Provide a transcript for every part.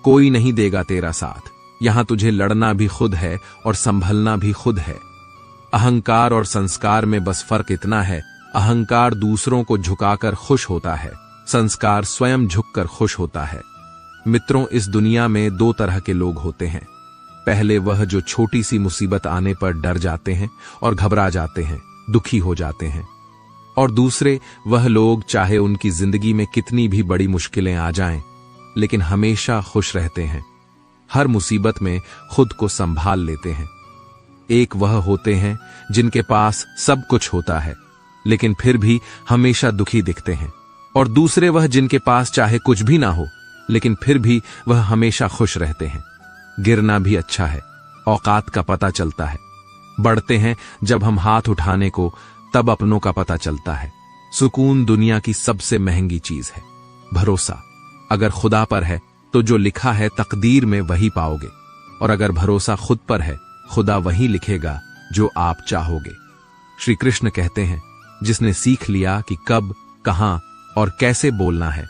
कोई नहीं देगा तेरा साथ। यहां तुझे लड़ना भी खुद है और संभलना भी खुद है। अहंकार और संस्कार में बस फर्क इतना है, अहंकार दूसरों को झुकाकर खुश होता है, संस्कार स्वयं झुककर खुश होता है। मित्रों, इस दुनिया में दो तरह के लोग होते हैं। पहले वह जो छोटी सी मुसीबत आने पर डर जाते हैं और घबरा जाते हैं, दुखी हो जाते हैं। और दूसरे वह लोग चाहे उनकी जिंदगी में कितनी भी बड़ी मुश्किलें आ जाएं, लेकिन हमेशा खुश रहते हैं, हर मुसीबत में खुद को संभाल लेते हैं। एक वह होते हैं जिनके पास सब कुछ होता है लेकिन फिर भी हमेशा दुखी दिखते हैं, और दूसरे वह जिनके पास चाहे कुछ भी ना हो लेकिन फिर भी वह हमेशा खुश रहते हैं। गिरना भी अच्छा है, औकात का पता चलता है। बढ़ते हैं जब हम हाथ उठाने को, तब अपनों का पता चलता है। सुकून दुनिया की सबसे महंगी चीज है। भरोसा अगर खुदा पर है तो जो लिखा है तकदीर में वही पाओगे, और अगर भरोसा खुद पर है, खुदा वही लिखेगा जो आप चाहोगे। श्री कृष्ण कहते हैं, जिसने सीख लिया कि कब, कहां और कैसे बोलना है,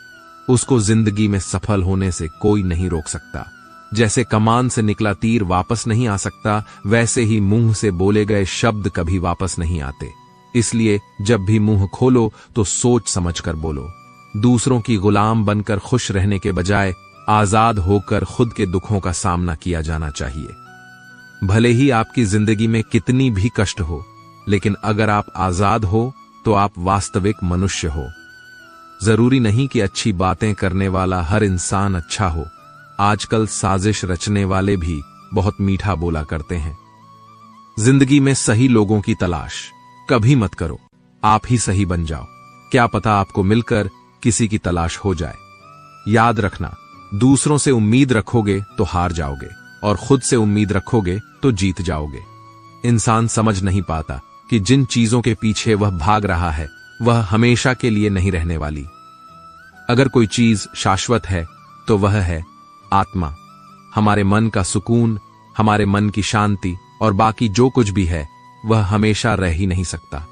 उसको जिंदगी में सफल होने से कोई नहीं रोक सकता। जैसे कमान से निकला तीर वापस नहीं आ सकता, वैसे ही मुंह से बोले गए शब्द कभी वापस नहीं आते। इसलिए जब भी मुंह खोलो तो सोच समझकर बोलो। दूसरों की गुलाम बनकर खुश रहने के बजाय आजाद होकर खुद के दुखों का सामना किया जाना चाहिए। भले ही आपकी जिंदगी में कितनी भी कष्ट हो, लेकिन अगर आप आजाद हो तो आप वास्तविक मनुष्य हो। जरूरी नहीं कि अच्छी बातें करने वाला हर इंसान अच्छा हो। आजकल साजिश रचने वाले भी बहुत मीठा बोला करते हैं। जिंदगी में सही लोगों की तलाश कभी मत करो, आप ही सही बन जाओ। क्या पता आपको मिलकर किसी की तलाश हो जाए। याद रखना, दूसरों से उम्मीद रखोगे तो हार जाओगे, और खुद से उम्मीद रखोगे तो जीत जाओगे। इंसान समझ नहीं पाता कि जिन चीजों के पीछे वह भाग रहा है वह हमेशा के लिए नहीं रहने वाली। अगर कोई चीज शाश्वत है तो वह है आत्मा, हमारे मन का सुकून, हमारे मन की शांति, और बाकी जो कुछ भी है वह हमेशा रह ही नहीं सकता।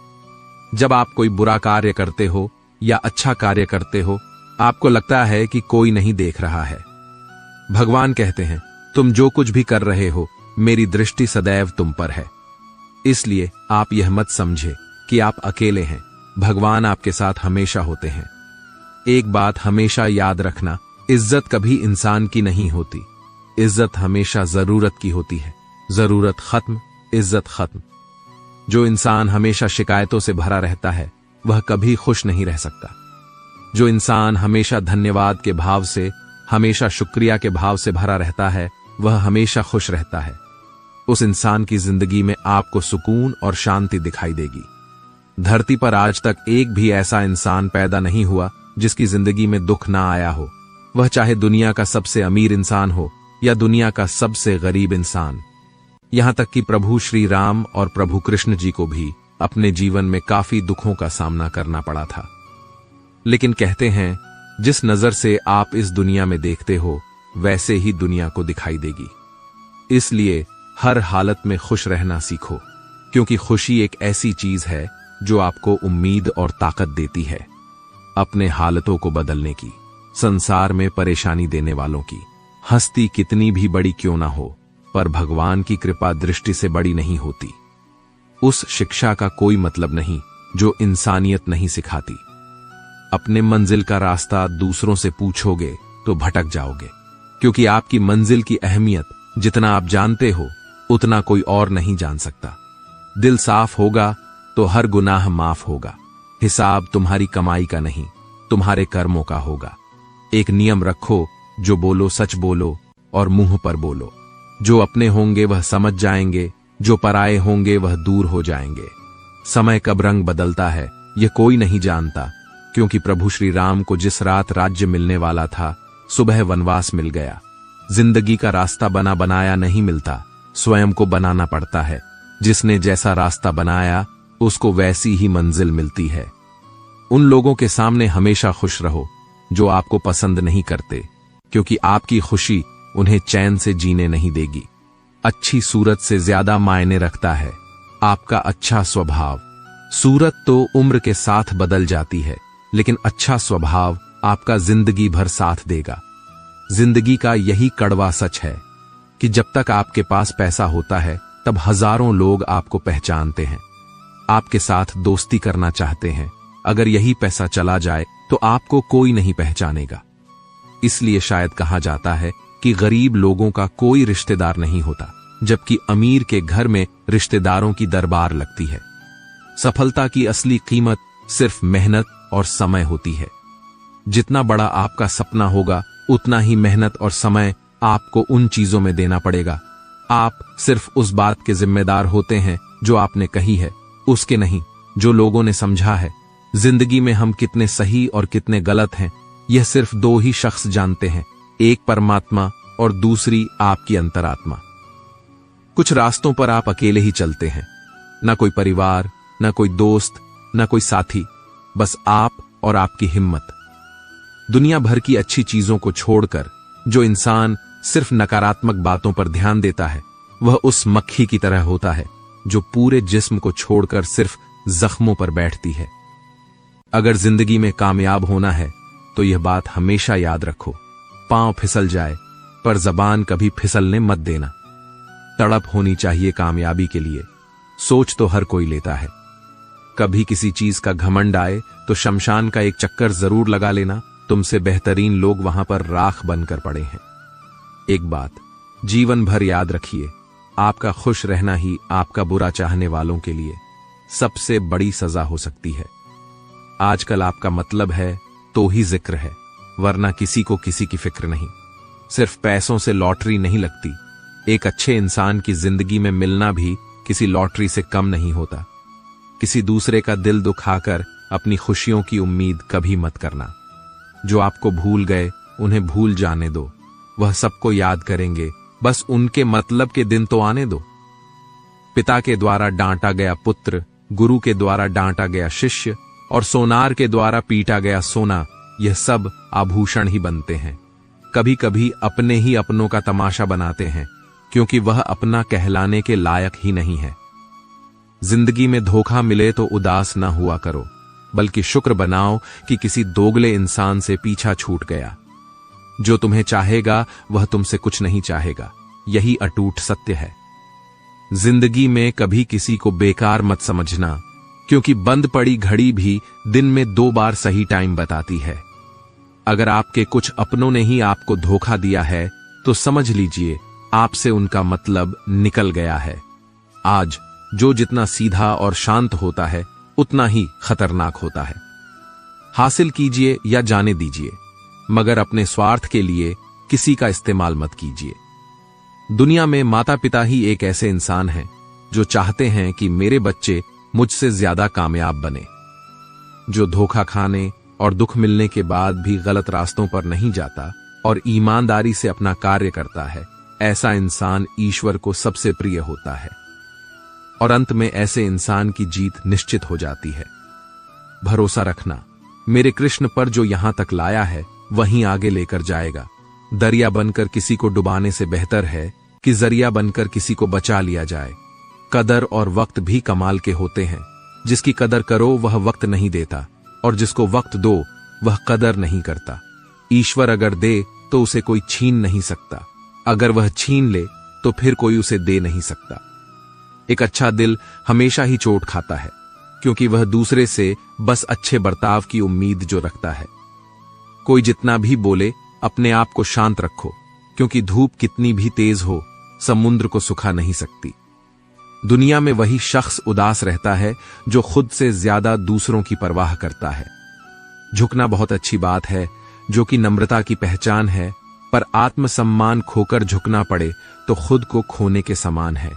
जब आप कोई बुरा कार्य करते हो या अच्छा कार्य करते हो, आपको लगता है कि कोई नहीं देख रहा है। भगवान कहते हैं, तुम जो कुछ भी कर रहे हो, मेरी दृष्टि सदैव तुम पर है। इसलिए आप यह मत समझे कि आप अकेले हैं, भगवान आपके साथ हमेशा होते हैं। एक बात हमेशा याद रखना, इज्जत कभी इंसान की नहीं होती, इज्जत हमेशा जरूरत की होती है। जरूरत खत्म, इज्जत खत्म। जो इंसान हमेशा शिकायतों से भरा रहता है वह कभी खुश नहीं रह सकता। जो इंसान हमेशा धन्यवाद के भाव से, हमेशा शुक्रिया के भाव से भरा रहता है, वह हमेशा खुश रहता है। उस इंसान की जिंदगी में आपको सुकून और शांति दिखाई देगी। धरती पर आज तक एक भी ऐसा इंसान पैदा नहीं हुआ जिसकी जिंदगी में दुख ना आया हो, वह चाहे दुनिया का सबसे अमीर इंसान हो या दुनिया का सबसे गरीब इंसान। यहां तक कि प्रभु श्री राम और प्रभु कृष्ण जी को भी अपने जीवन में काफी दुखों का सामना करना पड़ा था। लेकिन कहते हैं, जिस नजर से आप इस दुनिया में देखते हो वैसे ही दुनिया को दिखाई देगी। इसलिए हर हालत में खुश रहना सीखो, क्योंकि खुशी एक ऐसी चीज है जो आपको उम्मीद और ताकत देती है अपने हालतों को बदलने की। संसार में परेशानी देने वालों की हस्ती कितनी भी बड़ी क्यों ना हो, पर भगवान की कृपा दृष्टि से बड़ी नहीं होती। उस शिक्षा का कोई मतलब नहीं जो इंसानियत नहीं सिखाती। अपने मंजिल का रास्ता दूसरों से पूछोगे तो भटक जाओगे, क्योंकि आपकी मंजिल की अहमियत जितना आप जानते हो उतना कोई और नहीं जान सकता। दिल साफ होगा तो हर गुनाह माफ होगा। हिसाब तुम्हारी कमाई का नहीं, तुम्हारे कर्मों का होगा। एक नियम रखो, जो बोलो सच बोलो और मुंह पर बोलो। जो अपने होंगे वह समझ जाएंगे, जो पराये होंगे वह दूर हो जाएंगे। समय कब रंग बदलता है यह कोई नहीं जानता, क्योंकि प्रभु श्री राम को जिस रात राज्य मिलने वाला था, सुबह वनवास मिल गया। जिंदगी का रास्ता बना बनाया नहीं मिलता, स्वयं को बनाना पड़ता है। जिसने जैसा रास्ता बनाया उसको वैसी ही मंजिल मिलती है। उन लोगों के सामने हमेशा खुश रहो जो आपको पसंद नहीं करते, क्योंकि आपकी खुशी उन्हें चैन से जीने नहीं देगी। अच्छी सूरत से ज्यादा मायने रखता है आपका अच्छा स्वभाव। सूरत तो उम्र के साथ बदल जाती है, लेकिन अच्छा स्वभाव आपका जिंदगी भर साथ देगा। जिंदगी का यही कड़वा सच है कि जब तक आपके पास पैसा होता है तब हजारों लोग आपको पहचानते हैं, आपके साथ दोस्ती करना चाहते हैं। अगर यही पैसा चला जाए तो आपको कोई नहीं पहचानेगा। इसलिए शायद कहा जाता है कि गरीब लोगों का कोई रिश्तेदार नहीं होता, जबकि अमीर के घर में रिश्तेदारों की दरबार लगती है। सफलता की असली कीमत सिर्फ मेहनत और समय होती है। जितना बड़ा आपका सपना होगा उतना ही मेहनत और समय आपको उन चीजों में देना पड़ेगा। आप सिर्फ उस बात के जिम्मेदार होते हैं जो आपने कही है, उसके नहीं जो लोगों ने समझा है। जिंदगी में हम कितने सही और कितने गलत हैं यह सिर्फ दो ही शख्स जानते हैं, एक परमात्मा और दूसरी आपकी अंतरात्मा। कुछ रास्तों पर आप अकेले ही चलते हैं, ना कोई परिवार, ना कोई दोस्त, ना कोई साथी, बस आप और आपकी हिम्मत। दुनिया भर की अच्छी चीजों को छोड़कर जो इंसान सिर्फ नकारात्मक बातों पर ध्यान देता है वह उस मक्खी की तरह होता है जो पूरे जिस्म को छोड़कर सिर्फ जख्मों पर बैठती है। अगर जिंदगी में कामयाब होना है तो यह बात हमेशा याद रखो, पांव फिसल जाए पर जबान कभी फिसलने मत देना। तड़प होनी चाहिए कामयाबी के लिए, सोच तो हर कोई लेता है। कभी किसी चीज का घमंड आए तो शमशान का एक चक्कर जरूर लगा लेना, तुमसे बेहतरीन लोग वहां पर राख बनकर पड़े हैं। एक बात जीवन भर याद रखिए, आपका खुश रहना ही आपका बुरा चाहने वालों के लिए सबसे बड़ी सजा हो सकती है। आजकल आपका मतलब है तो ही जिक्र है, वरना किसी को किसी की फिक्र नहीं। सिर्फ पैसों से लॉटरी नहीं लगती, एक अच्छे इंसान की जिंदगी में मिलना भी किसी लॉटरी से कम नहीं होता। किसी दूसरे का दिल दुखाकर अपनी खुशियों की उम्मीद कभी मत करना। जो आपको भूल गए उन्हें भूल जाने दो, वह सबको याद करेंगे, बस उनके मतलब के दिन तो आने दो। पिता के द्वारा डांटा गया पुत्र, गुरु के द्वारा डांटा गया शिष्य और सोनार के द्वारा पीटा गया सोना, यह सब आभूषण ही बनते हैं। कभी कभी अपने ही अपनों का तमाशा बनाते हैं क्योंकि वह अपना कहलाने के लायक ही नहीं है। जिंदगी में धोखा मिले तो उदास ना हुआ करो, बल्कि शुक्र बनाओ कि किसी दोगले इंसान से पीछा छूट गया। जो तुम्हें चाहेगा वह तुमसे कुछ नहीं चाहेगा, यही अटूट सत्य है। जिंदगी में कभी किसी को बेकार मत समझना, क्योंकि बंद पड़ी घड़ी भी दिन में 2 बार सही टाइम बताती है। अगर आपके कुछ अपनों ने ही आपको धोखा दिया है तो समझ लीजिए आपसे उनका मतलब निकल गया है। आज जो जितना सीधा और शांत होता है उतना ही खतरनाक होता है। हासिल कीजिए या जाने दीजिए, मगर अपने स्वार्थ के लिए किसी का इस्तेमाल मत कीजिए। दुनिया में माता पिता ही एक ऐसे इंसान हैं जो चाहते हैं कि मेरे बच्चे मुझसे ज्यादा कामयाब बने। जो धोखा खाने और दुख मिलने के बाद भी गलत रास्तों पर नहीं जाता और ईमानदारी से अपना कार्य करता है, ऐसा इंसान ईश्वर को सबसे प्रिय होता है और अंत में ऐसे इंसान की जीत निश्चित हो जाती है। भरोसा रखना, मेरे कृष्ण पर जो यहां तक लाया है वहीं आगे लेकर जाएगा। दरिया बनकर किसी को डुबाने से बेहतर है कि जरिया बनकर किसी को बचा लिया जाए। कदर और वक्त भी कमाल के होते हैं। जिसकी कदर करो वह वक्त नहीं देता और जिसको वक्त दो वह कदर नहीं करता। ईश्वर अगर दे तो उसे कोई छीन नहीं सकता, अगर वह छीन ले तो फिर कोई उसे दे नहीं सकता। एक अच्छा दिल हमेशा ही चोट खाता है, क्योंकि वह दूसरे से बस अच्छे बर्ताव की उम्मीद जो रखता है। कोई जितना भी बोले अपने आप को शांत रखो, क्योंकि धूप कितनी भी तेज हो समुद्र को सुखा नहीं सकती। दुनिया में वही शख्स उदास रहता है जो खुद से ज्यादा दूसरों की परवाह करता है। झुकना बहुत अच्छी बात है, जो कि नम्रता की पहचान है, पर आत्मसम्मान खोकर झुकना पड़े तो खुद को खोने के समान है।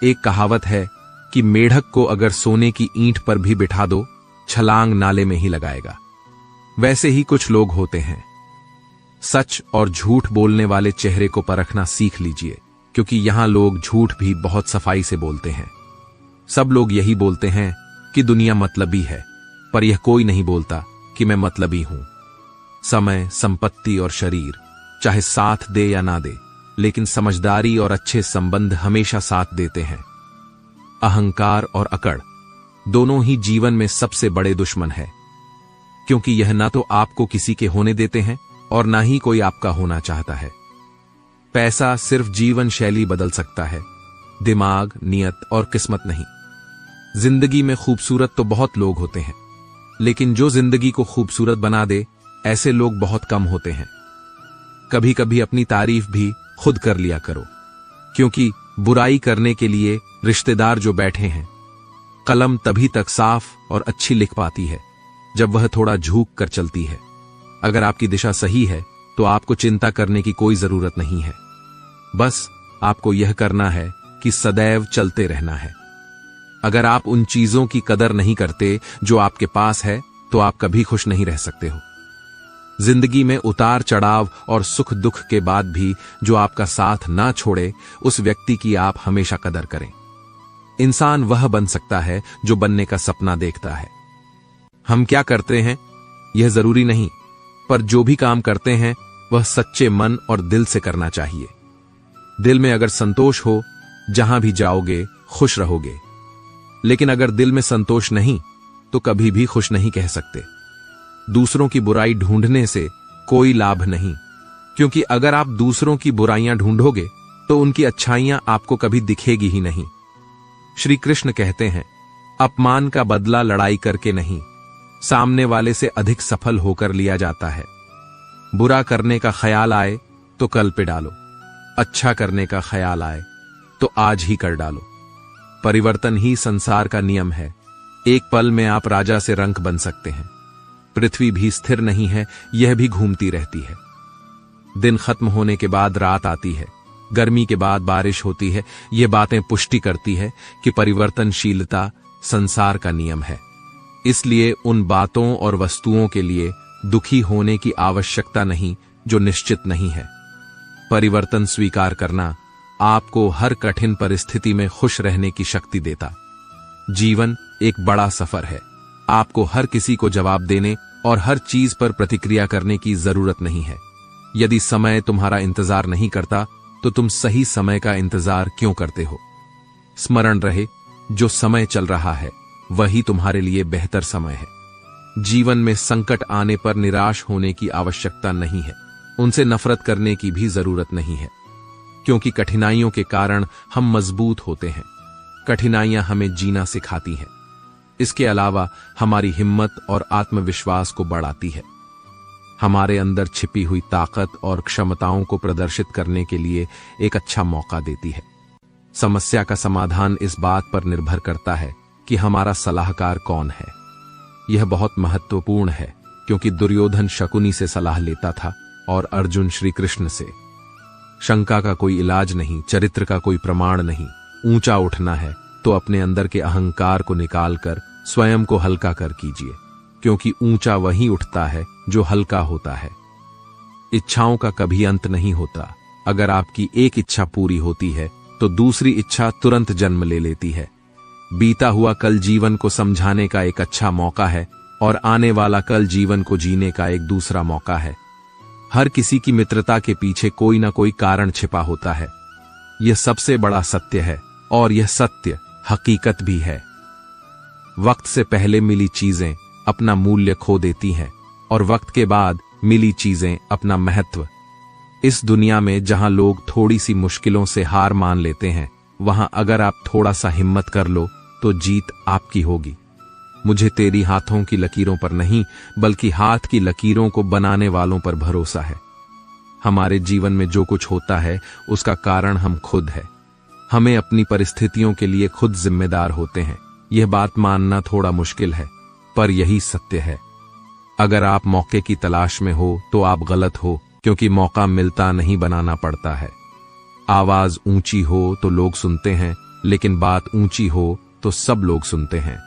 एक कहावत है कि मेढक को अगर सोने की ईंट पर भी बिठा दो, छलांग नाले में ही लगाएगा। वैसे ही कुछ लोग होते हैं। सच और झूठ बोलने वाले चेहरे को परखना सीख लीजिए, क्योंकि यहां लोग झूठ भी बहुत सफाई से बोलते हैं। सब लोग यही बोलते हैं कि दुनिया मतलबी है, पर यह कोई नहीं बोलता कि मैं मतलबी हूं। समय, संपत्ति और शरीर चाहे साथ दे या ना दे, लेकिन समझदारी और अच्छे संबंध हमेशा साथ देते हैं। अहंकार और अकड़ दोनों ही जीवन में सबसे बड़े दुश्मन है, क्योंकि यह ना तो आपको किसी के होने देते हैं और ना ही कोई आपका होना चाहता है। पैसा सिर्फ जीवन शैली बदल सकता है, दिमाग, नियत और किस्मत नहीं। जिंदगी में खूबसूरत तो बहुत लोग होते हैं, लेकिन जो जिंदगी को खूबसूरत बना दे, ऐसे लोग बहुत कम होते हैं। कभी कभी अपनी तारीफ भी खुद कर लिया करो, क्योंकि बुराई करने के लिए रिश्तेदार जो बैठे हैं, कलम तभी तक साफ और अच्छी लिख पाती है जब वह थोड़ा झुक कर चलती है। अगर आपकी दिशा सही है तो आपको चिंता करने की कोई जरूरत नहीं है। बस आपको यह करना है कि सदैव चलते रहना है। अगर आप उन चीजों की कदर नहीं करते जो आपके पास है, तो आप कभी खुश नहीं रह सकते हो। जिंदगी में उतार चढ़ाव और सुख दुख के बाद भी जो आपका साथ ना छोड़े, उस व्यक्ति की आप हमेशा कदर करें। इंसान वह बन सकता है जो बनने का सपना देखता है। हम क्या करते हैं यह जरूरी नहीं, पर जो भी काम करते हैं वह सच्चे मन और दिल से करना चाहिए। दिल में अगर संतोष हो, जहां भी जाओगे खुश रहोगे। लेकिन अगर दिल में संतोष नहीं, तो कभी भी खुश नहीं कह सकते। दूसरों की बुराई ढूंढने से कोई लाभ नहीं, क्योंकि अगर आप दूसरों की बुराइयां ढूंढोगे तो उनकी अच्छाइयां आपको कभी दिखेगी ही नहीं। श्री कृष्ण कहते हैं, अपमान का बदला लड़ाई करके नहीं, सामने वाले से अधिक सफल होकर लिया जाता है। बुरा करने का ख्याल आए तो कल पे डालो, अच्छा करने का ख्याल आए तो आज ही कर डालो। परिवर्तन ही संसार का नियम है। एक पल में आप राजा से रंक बन सकते हैं। पृथ्वी भी स्थिर नहीं है, यह भी घूमती रहती है। दिन खत्म होने के बाद रात आती है, गर्मी के बाद बारिश होती है। ये बातें पुष्टि करती है कि परिवर्तनशीलता संसार का नियम है। इसलिए उन बातों और वस्तुओं के लिए दुखी होने की आवश्यकता नहीं जो निश्चित नहीं है। परिवर्तन स्वीकार करना आपको हर कठिन परिस्थिति में खुश रहने की शक्ति देता। जीवन एक बड़ा सफर है। आपको हर किसी को जवाब देने और हर चीज पर प्रतिक्रिया करने की जरूरत नहीं है। यदि समय तुम्हारा इंतजार नहीं करता, तो तुम सही समय का इंतजार क्यों करते हो? स्मरण रहे, जो समय चल रहा है वही तुम्हारे लिए बेहतर समय है। जीवन में संकट आने पर निराश होने की आवश्यकता नहीं है। उनसे नफरत करने की भी जरूरत नहीं है, क्योंकि कठिनाइयों के कारण हम मजबूत होते हैं। कठिनाइयां हमें जीना सिखाती हैं। इसके अलावा हमारी हिम्मत और आत्मविश्वास को बढ़ाती है। हमारे अंदर छिपी हुई ताकत और क्षमताओं को प्रदर्शित करने के लिए एक अच्छा मौका देती है। समस्या का समाधान इस बात पर निर्भर करता है कि हमारा सलाहकार कौन है। यह बहुत महत्वपूर्ण है, क्योंकि दुर्योधन शकुनी से सलाह लेता था और अर्जुन श्री कृष्ण से। शंका का कोई इलाज नहीं, चरित्र का कोई प्रमाण नहीं। ऊंचा उठना है तो अपने अंदर के अहंकार को निकालकर स्वयं को हल्का कर कीजिए, क्योंकि ऊंचा वही उठता है जो हल्का होता है। इच्छाओं का कभी अंत नहीं होता। अगर आपकी एक इच्छा पूरी होती है तो दूसरी इच्छा तुरंत जन्म ले लेती है। बीता हुआ कल जीवन को समझाने का एक अच्छा मौका है, और आने वाला कल जीवन को जीने का एक दूसरा मौका है। हर किसी की मित्रता के पीछे कोई ना कोई कारण छिपा होता है। यह सबसे बड़ा सत्य है, और यह सत्य हकीकत भी है। वक्त से पहले मिली चीजें अपना मूल्य खो देती हैं, और वक्त के बाद मिली चीजें अपना महत्व। इस दुनिया में जहां लोग थोड़ी सी मुश्किलों से हार मान लेते हैं, वहां अगर आप थोड़ा सा हिम्मत कर लो तो जीत आपकी होगी। मुझे तेरी हाथों की लकीरों पर नहीं, बल्कि हाथ की लकीरों को बनाने वालों पर भरोसा है। हमारे जीवन में जो कुछ होता है उसका कारण हम खुद है। हमें अपनी परिस्थितियों के लिए खुद जिम्मेदार होते हैं। यह बात मानना थोड़ा मुश्किल है, पर यही सत्य है। अगर आप मौके की तलाश में हो तो आप गलत हो, क्योंकि मौका मिलता नहीं, बनाना पड़ता है। आवाज ऊंची हो तो लोग सुनते हैं, लेकिन बात ऊंची हो तो सब लोग सुनते हैं।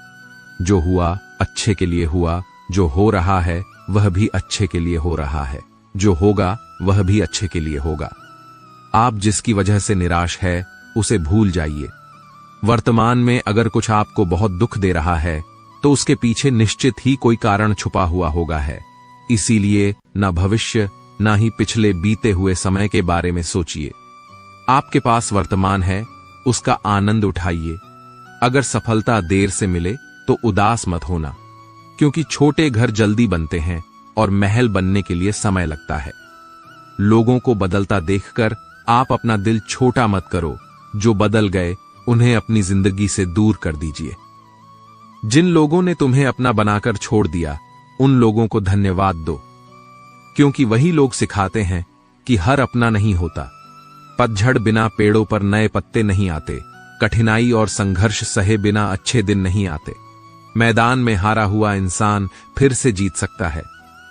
जो हुआ अच्छे के लिए हुआ, जो हो रहा है वह भी अच्छे के लिए हो रहा है, जो होगा वह भी अच्छे के लिए होगा। आप जिसकी वजह से निराश है उसे भूल जाइए। वर्तमान में अगर कुछ आपको बहुत दुख दे रहा है तो उसके पीछे निश्चित ही कोई कारण छुपा हुआ होगा है। इसीलिए न भविष्य न ही पिछले बीते हुए समय के बारे में सोचिए। आपके पास वर्तमान है, उसका आनंद उठाइए। अगर सफलता देर से मिले तो उदास मत होना, क्योंकि छोटे घर जल्दी बनते हैं और महल बनने के लिए समय लगता है। लोगों को बदलता देखकर आप अपना दिल छोटा मत करो। जो बदल गए उन्हें अपनी जिंदगी से दूर कर दीजिए। जिन लोगों ने तुम्हें अपना बनाकर छोड़ दिया, उन लोगों को धन्यवाद दो, क्योंकि वही लोग सिखाते हैं कि हर अपना नहीं होता। पतझड़ बिना पेड़ों पर नए पत्ते नहीं आते। कठिनाई और संघर्ष सहे बिना अच्छे दिन नहीं आते। मैदान में हारा हुआ इंसान फिर से जीत सकता है,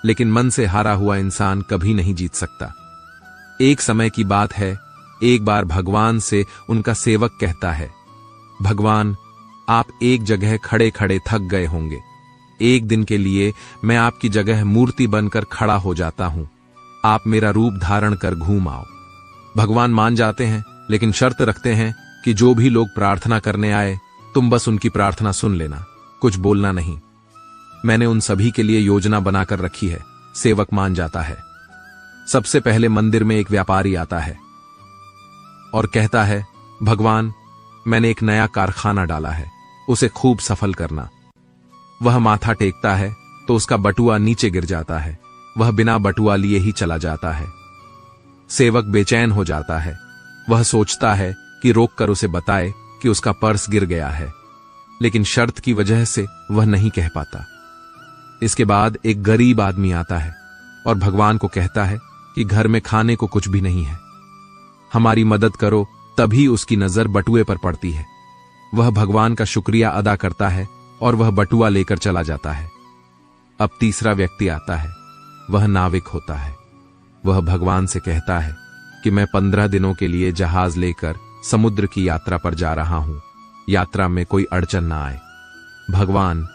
लेकिन मन से हारा हुआ इंसान कभी नहीं जीत सकता। एक समय की बात है, एक बार भगवान से उनका सेवक कहता है, भगवान, आप एक जगह खड़े खड़े थक गए होंगे। एक दिन के लिए मैं आपकी जगह मूर्ति बनकर खड़ा हो जाता हूं। आप मेरा रूप धारण कर घूम आओ। भगवान मान जाते हैं, लेकिन शर्त रखते हैं कि जो भी लोग प्रार्थना करने आए, तुम बस उनकी प्रार्थना सुन लेना, कुछ बोलना नहीं। मैंने उन सभी के लिए योजना बनाकर रखी है। सेवक मान जाता है। सबसे पहले मंदिर में एक व्यापारी आता है और कहता है, भगवान, मैंने एक नया कारखाना डाला है, उसे खूब सफल करना। वह माथा टेकता है तो उसका बटुआ नीचे गिर जाता है। वह बिना बटुआ लिए ही चला जाता है। सेवक बेचैन हो जाता है। वह सोचता है कि रोककर उसे बताए कि उसका पर्स गिर गया है, लेकिन शर्त की वजह से वह नहीं कह पाता। इसके बाद एक गरीब आदमी आता है और भगवान को कहता है कि घर में खाने को कुछ भी नहीं है, हमारी मदद करो। तभी उसकी नजर बटुए पर पड़ती है। वह भगवान का शुक्रिया अदा करता है और वह बटुआ लेकर चला जाता है। अब तीसरा व्यक्ति आता है। वह नाविक होता है। वह भगवान से कहता है कि मैं 15 दिनों के लिए जहाज लेकर समुद्र की यात्रा पर जा रहा हूं, यात्रा में कोई अड़चन ना आए। भगवान,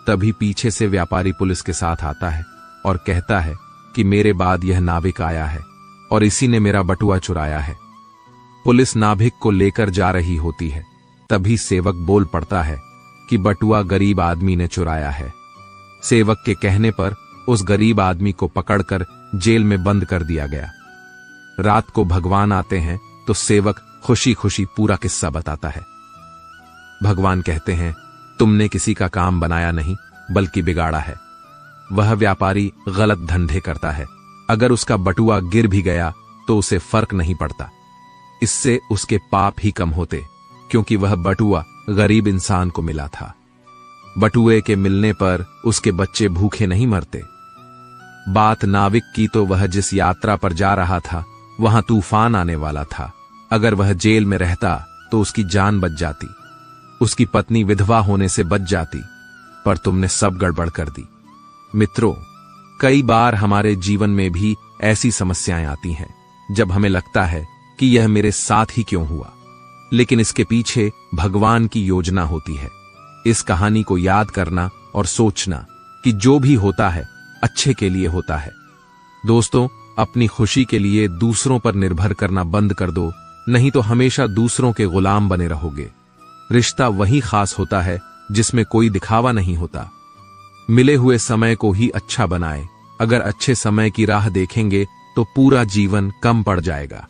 तभी पीछे से व्यापारी पुलिस के साथ आता है और कहता है कि मेरे बाद यह नाविक आया है और इसी ने मेरा बटुआ चुराया है। पुलिस नाविक को लेकर जा रही होती है। तभी सेवक बोल पड़ता है कि बटुआ गरीब आदमी ने चुराया है। सेवक के कहने पर उस गरीब आदमी को पकड़कर जेल में बंद कर दिया गया। रात को भगवान आते हैं तो सेवक खुशी खुशी पूरा किस्सा बताता है। भगवान कहते हैं, तुमने किसी का काम बनाया नहीं बल्कि बिगाड़ा है। वह व्यापारी गलत धंधे करता है। अगर उसका बटुआ गिर भी गया तो उसे फर्क नहीं पड़ता। इससे उसके पाप ही कम होते, क्योंकि वह बटुआ गरीब इंसान को मिला था। बटुए के मिलने पर उसके बच्चे भूखे नहीं मरते। बात नाविक की तो वह जिस यात्रा पर जा रहा था वहां तूफान आने वाला था। अगर वह जेल में रहता तो उसकी जान बच जाती, उसकी पत्नी विधवा होने से बच जाती, पर तुमने सब गड़बड़ कर दी। मित्रों, कई बार हमारे जीवन में भी ऐसी समस्याएं आती हैं जब हमें लगता है कि यह मेरे साथ ही क्यों हुआ, लेकिन इसके पीछे भगवान की योजना होती है। इस कहानी को याद करना और सोचना कि जो भी होता है अच्छे के लिए होता है। दोस्तों, अपनी खुशी के लिए दूसरों पर निर्भर करना बंद कर दो, नहीं तो हमेशा दूसरों के गुलाम बने रहोगे। रिश्ता वही खास होता है जिसमें कोई दिखावा नहीं होता। मिले हुए समय को ही अच्छा बनाएं। अगर अच्छे समय की राह देखेंगे तो पूरा जीवन कम पड़ जाएगा।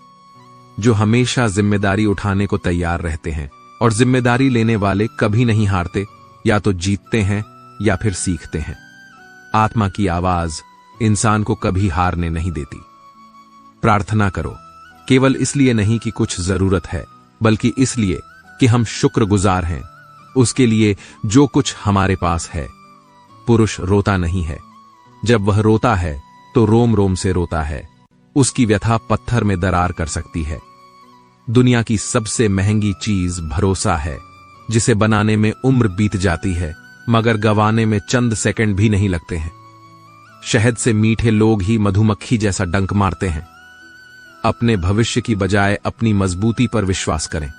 जो हमेशा जिम्मेदारी उठाने को तैयार रहते हैं और जिम्मेदारी लेने वाले कभी नहीं हारते, या तो जीतते हैं या फिर सीखते हैं। आत्मा की आवाज इंसान को कभी हारने नहीं देती। प्रार्थना करो, केवल इसलिए नहीं कि कुछ जरूरत है, बल्कि इसलिए कि हम शुक्रगुजार हैं उसके लिए जो कुछ हमारे पास है। पुरुष रोता नहीं है, जब वह रोता है तो रोम रोम से रोता है। उसकी व्यथा पत्थर में दरार कर सकती है। दुनिया की सबसे महंगी चीज भरोसा है, जिसे बनाने में उम्र बीत जाती है मगर गंवाने में चंद सेकंड भी नहीं लगते हैं। शहद से मीठे लोग ही मधुमक्खी जैसा डंक मारते हैं। अपने भविष्य की बजाय अपनी मजबूती पर विश्वास करें।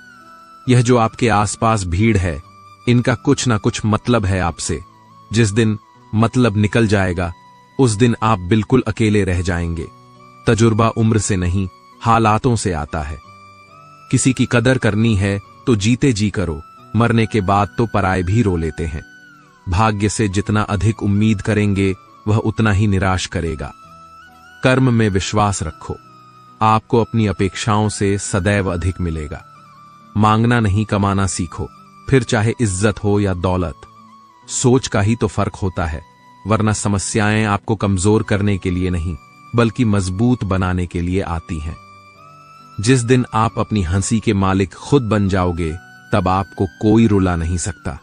यह जो आपके आसपास भीड़ है, इनका कुछ ना कुछ मतलब है आपसे। जिस दिन मतलब निकल जाएगा उस दिन आप बिल्कुल अकेले रह जाएंगे। तजुर्बा उम्र से नहीं, हालातों से आता है। किसी की कदर करनी है तो जीते जी करो, मरने के बाद तो पराये भी रो लेते हैं। भाग्य से जितना अधिक उम्मीद करेंगे वह उतना ही निराश करेगा। कर्म में विश्वास रखो, आपको अपनी अपेक्षाओं से सदैव अधिक मिलेगा। मांगना नहीं, कमाना सीखो, फिर चाहे इज्जत हो या दौलत। सोच का ही तो फर्क होता है। वरना समस्याएं आपको कमजोर करने के लिए नहीं बल्कि मजबूत बनाने के लिए आती हैं। जिस दिन आप अपनी हंसी के मालिक खुद बन जाओगे तब आपको कोई रुला नहीं सकता।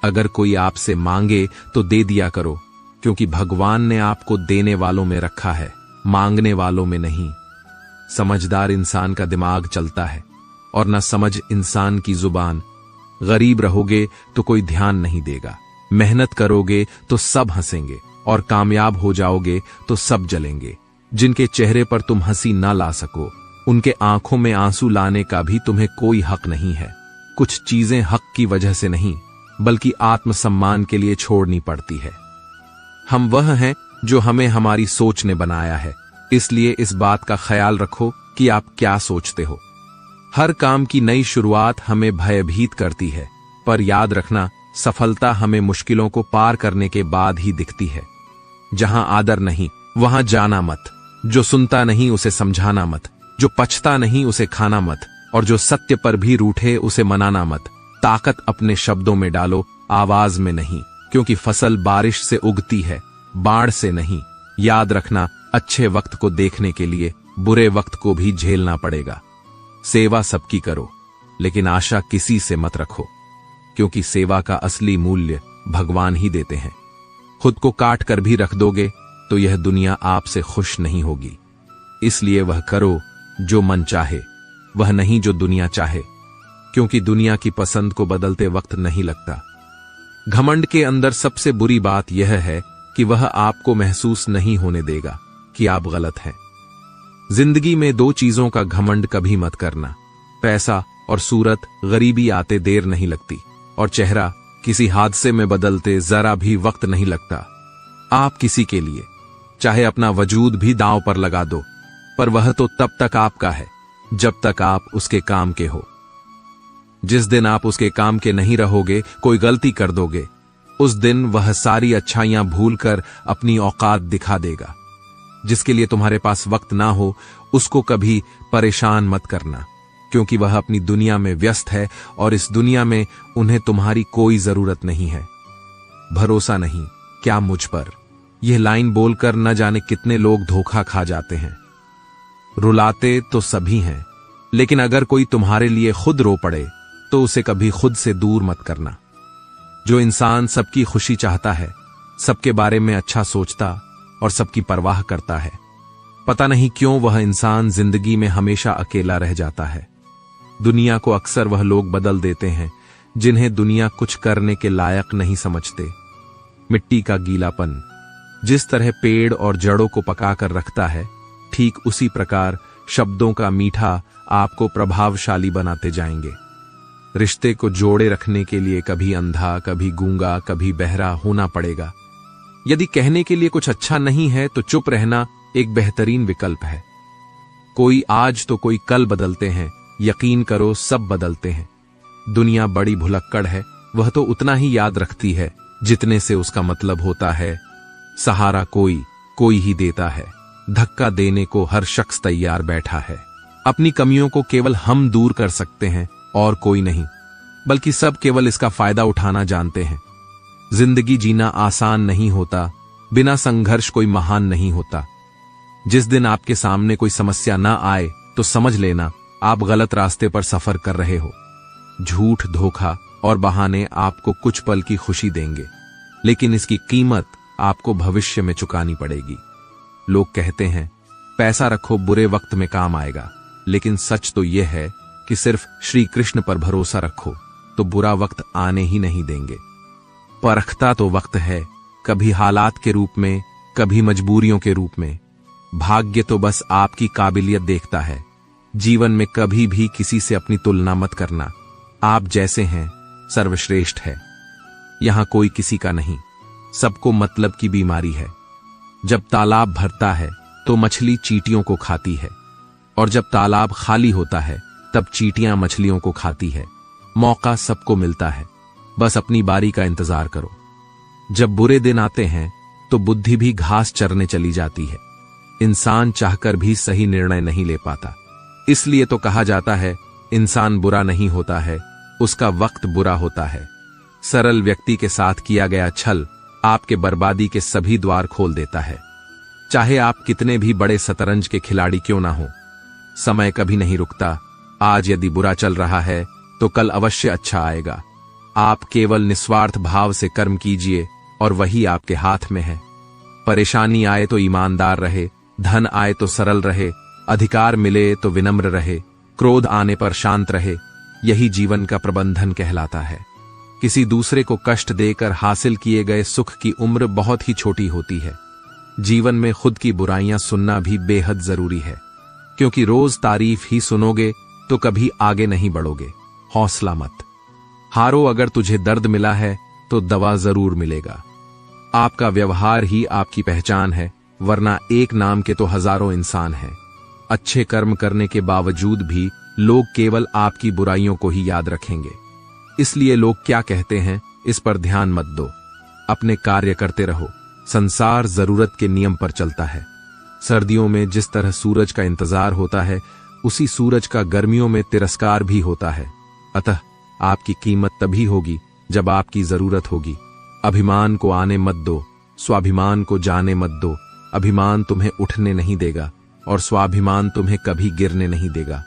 अगर कोई आपसे मांगे तो दे दिया करो, क्योंकि भगवान ने आपको देने वालों में रखा है, मांगने वालों में नहीं। समझदार इंसान का दिमाग चलता है और न समझ इंसान की जुबान। गरीब रहोगे तो कोई ध्यान नहीं देगा, मेहनत करोगे तो सब हंसेंगे और कामयाब हो जाओगे तो सब जलेंगे। जिनके चेहरे पर तुम हंसी ना ला सको उनके आंखों में आंसू लाने का भी तुम्हें कोई हक नहीं है। कुछ चीजें हक की वजह से नहीं बल्कि आत्मसम्मान के लिए छोड़नी पड़ती है। हम वह हैं जो हमें हमारी सोच ने बनाया है, इसलिए इस बात का ख्याल रखो कि आप क्या सोचते हो। हर काम की नई शुरुआत हमें भयभीत करती है, पर याद रखना सफलता हमें मुश्किलों को पार करने के बाद ही दिखती है। जहां आदर नहीं वहां जाना मत, जो सुनता नहीं उसे समझाना मत, जो पछता नहीं उसे खाना मत, और जो सत्य पर भी रूठे उसे मनाना मत। ताकत अपने शब्दों में डालो, आवाज में नहीं, क्योंकि फसल बारिश से उगती है, बाढ़ से नहीं। याद रखना, अच्छे वक्त को देखने के लिए बुरे वक्त को भी झेलना पड़ेगा। सेवा सबकी करो, लेकिन आशा किसी से मत रखो, क्योंकि सेवा का असली मूल्य भगवान ही देते हैं। खुद को काट कर भी रख दोगे तो यह दुनिया आपसे खुश नहीं होगी। इसलिए वह करो जो मन चाहे, वह नहीं जो दुनिया चाहे, क्योंकि दुनिया की पसंद को बदलते वक्त नहीं लगता। घमंड के अंदर सबसे बुरी बात यह है कि वह आपको महसूस नहीं होने देगा कि आप गलत हैं। जिंदगी में दो चीजों का घमंड कभी मत करना, पैसा और सूरत। गरीबी आते देर नहीं लगती और चेहरा किसी हादसे में बदलते जरा भी वक्त नहीं लगता। आप किसी के लिए चाहे अपना वजूद भी दांव पर लगा दो, पर वह तो तब तक आपका है जब तक आप उसके काम के हो। जिस दिन आप उसके काम के नहीं रहोगे, कोई गलती कर दोगे, उस दिन वह सारी अच्छाइयां भूलकर अपनी औकात दिखा देगा। जिसके लिए तुम्हारे पास वक्त ना हो उसको कभी परेशान मत करना, क्योंकि वह अपनी दुनिया में व्यस्त है और इस दुनिया में उन्हें तुम्हारी कोई जरूरत नहीं है। भरोसा नहीं क्या मुझ पर, यह लाइन बोलकर न जाने कितने लोग धोखा खा जाते हैं। रुलाते तो सभी हैं, लेकिन अगर कोई तुम्हारे लिए खुद रो पड़े तो उसे कभी खुद से दूर मत करना। जो इंसान सबकी खुशी चाहता है, सबके बारे में अच्छा सोचता और सबकी परवाह करता है, पता नहीं क्यों वह इंसान जिंदगी में हमेशा अकेला रह जाता है। दुनिया को अक्सर वह लोग बदल देते हैं जिन्हें दुनिया कुछ करने के लायक नहीं समझते। मिट्टी का गीलापन जिस तरह पेड़ और जड़ों को पकाकर रखता है, ठीक उसी प्रकार शब्दों का मीठा आपको प्रभावशाली बनाते जाएंगे। रिश्ते को जोड़े रखने के लिए कभी अंधा, कभी गूंगा, कभी बहरा होना पड़ेगा। यदि कहने के लिए कुछ अच्छा नहीं है तो चुप रहना एक बेहतरीन विकल्प है। कोई आज तो कोई कल बदलते हैं, यकीन करो सब बदलते हैं। दुनिया बड़ी भुलक्कड़ है, वह तो उतना ही याद रखती है जितने से उसका मतलब होता है। सहारा कोई ही देता है, धक्का देने को हर शख्स तैयार बैठा है। अपनी कमियों को केवल हम दूर कर सकते हैं और कोई नहीं, बल्कि सब केवल इसका फायदा उठाना जानते हैं। जिंदगी जीना आसान नहीं होता, बिना संघर्ष कोई महान नहीं होता। जिस दिन आपके सामने कोई समस्या ना आए तो समझ लेना आप गलत रास्ते पर सफर कर रहे हो। झूठ, धोखा और बहाने आपको कुछ पल की खुशी देंगे, लेकिन इसकी कीमत आपको भविष्य में चुकानी पड़ेगी। लोग कहते हैं पैसा रखो बुरे वक्त में काम आएगा, लेकिन सच तो यह है कि सिर्फ श्री कृष्ण पर भरोसा रखो तो बुरा वक्त आने ही नहीं देंगे। परखता तो वक्त है, कभी हालात के रूप में, कभी मजबूरियों के रूप में। भाग्य तो बस आपकी काबिलियत देखता है। जीवन में कभी भी किसी से अपनी तुलना मत करना। आप जैसे हैं सर्वश्रेष्ठ है। यहां कोई किसी का नहीं, सबको मतलब की बीमारी है। जब तालाब भरता है तो मछली चींटियों को खाती है, और जब तालाब खाली होता है तब चींटियां मछलियों को खाती है। मौका सबको मिलता है, बस अपनी बारी का इंतजार करो। जब बुरे दिन आते हैं तो बुद्धि भी घास चरने चली जाती है। इंसान चाहकर भी सही निर्णय नहीं ले पाता। इसलिए तो कहा जाता है इंसान बुरा नहीं होता है, उसका वक्त बुरा होता है। सरल व्यक्ति के साथ किया गया छल आपके बर्बादी के सभी द्वार खोल देता है। चाहे आप कितने भी बड़े शतरंज के खिलाड़ी क्यों ना हो, समय कभी नहीं रुकता। आज यदि बुरा चल रहा है तो कल अवश्य अच्छा आएगा। आप केवल निस्वार्थ भाव से कर्म कीजिए और वही आपके हाथ में है। परेशानी आए तो ईमानदार रहे, धन आए तो सरल रहे, अधिकार मिले तो विनम्र रहे, क्रोध आने पर शांत रहे। यही जीवन का प्रबंधन कहलाता है। किसी दूसरे को कष्ट देकर हासिल किए गए सुख की उम्र बहुत ही छोटी होती है। जीवन में खुद की बुराइयां सुनना भी बेहद जरूरी है, क्योंकि रोज तारीफ ही सुनोगे तो कभी आगे नहीं बढ़ोगे। हौसला मत हारो। अगर तुझे दर्द मिला है तो दवा जरूर मिलेगा। आपका व्यवहार ही आपकी पहचान है, वरना एक नाम के तो हजारों इंसान हैं। अच्छे कर्म करने के बावजूद भी लोग केवल आपकी बुराइयों को ही याद रखेंगे। इसलिए लोग क्या कहते हैं इस पर ध्यान मत दो। अपने कार्य करते रहो। संसार जरूरत के नियम पर चलता है। सर्दियों में जिस तरह सूरज का इंतजार होता है, उसी सूरज का गर्मियों में तिरस्कार भी होता है। अतः आपकी कीमत तभी होगी जब आपकी जरूरत होगी। अभिमान को आने मत दो, स्वाभिमान को जाने मत दो। अभिमान तुम्हें उठने नहीं देगा और स्वाभिमान तुम्हें कभी गिरने नहीं देगा।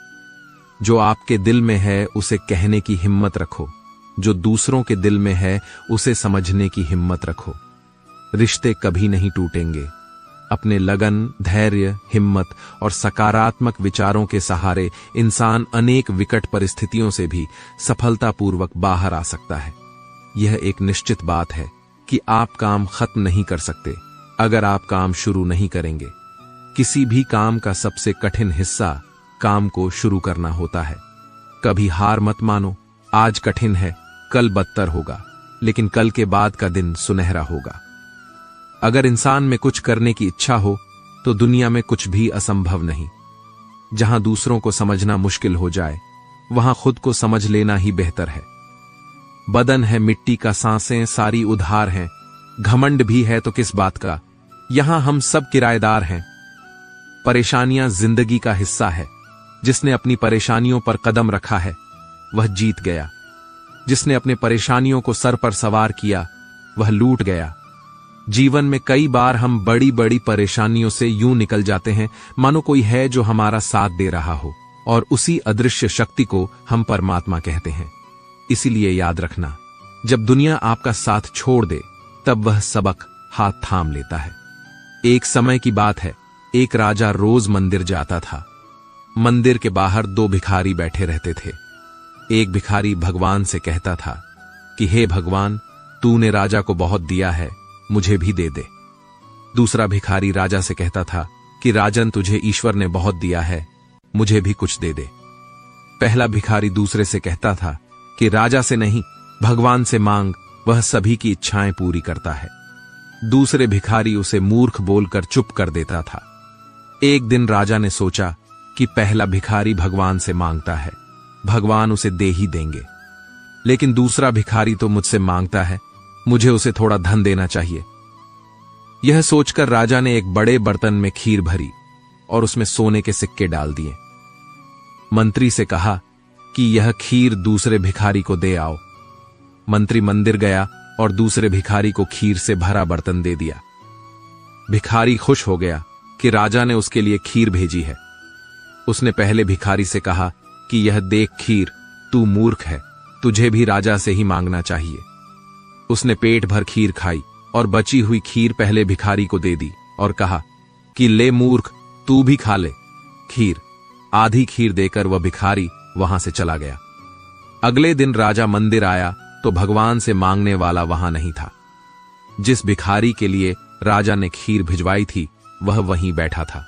जो आपके दिल में है उसे कहने की हिम्मत रखो, जो दूसरों के दिल में है उसे समझने की हिम्मत रखो। रिश्ते कभी नहीं टूटेंगे। अपने लगन, धैर्य, हिम्मत और सकारात्मक विचारों के सहारे इंसान अनेक विकट परिस्थितियों से भी सफलतापूर्वक बाहर आ सकता है। यह एक निश्चित बात है कि आप काम खत्म नहीं कर सकते अगर आप काम शुरू नहीं करेंगे। किसी भी काम का सबसे कठिन हिस्सा काम को शुरू करना होता है। कभी हार मत मानो। आज कठिन है, कल बदतर होगा, लेकिन कल के बाद का दिन सुनहरा होगा। अगर इंसान में कुछ करने की इच्छा हो तो दुनिया में कुछ भी असंभव नहीं। जहां दूसरों को समझना मुश्किल हो जाए, वहां खुद को समझ लेना ही बेहतर है। बदन है मिट्टी का, सांसें सारी उधार हैं। घमंड भी है तो किस बात का, यहां हम सब किराएदार हैं। परेशानियां जिंदगी का हिस्सा है। जिसने अपनी परेशानियों पर कदम रखा है वह जीत गया। जिसने अपने परेशानियों को सर पर सवार किया वह लूट गया। जीवन में कई बार हम बड़ी बड़ी परेशानियों से यूं निकल जाते हैं मानो कोई है जो हमारा साथ दे रहा हो, और उसी अदृश्य शक्ति को हम परमात्मा कहते हैं। इसीलिए याद रखना, जब दुनिया आपका साथ छोड़ दे तब वह सबक हाथ थाम लेता है। एक समय की बात है, एक राजा रोज मंदिर जाता था। मंदिर के बाहर दो भिखारी बैठे रहते थे। एक भिखारी भगवान से कहता था कि हे भगवान, तूने राजा को बहुत दिया है, मुझे भी दे दे। दूसरा भिखारी राजा से कहता था कि राजन, तुझे ईश्वर ने बहुत दिया है, मुझे भी कुछ दे दे। पहला भिखारी दूसरे से कहता था कि राजा से नहीं, भगवान से मांग, वह सभी की इच्छाएं पूरी करता है। दूसरे भिखारी उसे मूर्ख बोलकर चुप कर देता था। एक दिन राजा ने सोचा कि पहला भिखारी भगवान से मांगता है, भगवान उसे दे ही देंगे, लेकिन दूसरा भिखारी तो मुझसे मांगता है, मुझे उसे थोड़ा धन देना चाहिए। यह सोचकर राजा ने एक बड़े बर्तन में खीर भरी और उसमें सोने के सिक्के डाल दिए। मंत्री से कहा कि यह खीर दूसरे भिखारी को दे आओ। मंत्री मंदिर गया और दूसरे भिखारी को खीर से भरा बर्तन दे दिया। भिखारी खुश हो गया कि राजा ने उसके लिए खीर भेजी है। उसने पहले भिखारी से कहा कि यह देख खीर, तू मूर्ख है, तुझे भी राजा से ही मांगना चाहिए। उसने पेट भर खीर खाई और बची हुई खीर पहले भिखारी को दे दी और कहा कि ले मूर्ख, तू भी खा ले खीर। आधी खीर देकर वह भिखारी वहां से चला गया। अगले दिन राजा मंदिर आया तो भगवान से मांगने वाला वहां नहीं था। जिस भिखारी के लिए राजा ने खीर भिजवाई थी वह वहीं बैठा था।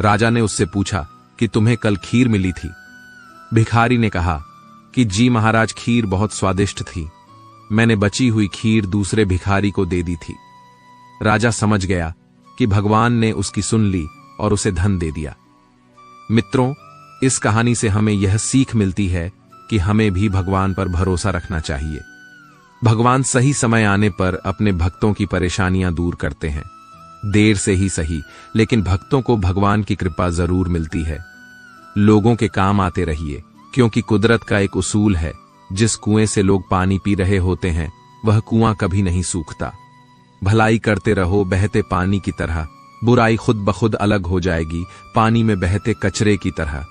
राजा ने उससे पूछा कि तुम्हें कल खीर मिली थी? भिखारी ने कहा कि जी महाराज, खीर बहुत स्वादिष्ट थी, मैंने बची हुई खीर दूसरे भिखारी को दे दी थी। राजा समझ गया कि भगवान ने उसकी सुन ली और उसे धन दे दिया। मित्रों, इस कहानी से हमें यह सीख मिलती है कि हमें भी भगवान पर भरोसा रखना चाहिए। भगवान सही समय आने पर अपने भक्तों की परेशानियां दूर करते हैं। देर से ही सही, लेकिन भक्तों को भगवान की कृपा जरूर मिलती है। लोगों के काम आते रहिए, क्योंकि कुदरत का एक उसूल है, जिस कुएं से लोग पानी पी रहे होते हैं वह कुआं कभी नहीं सूखता। भलाई करते रहो बहते पानी की तरह, बुराई खुद ब खुद अलग हो जाएगी पानी में बहते कचरे की तरह।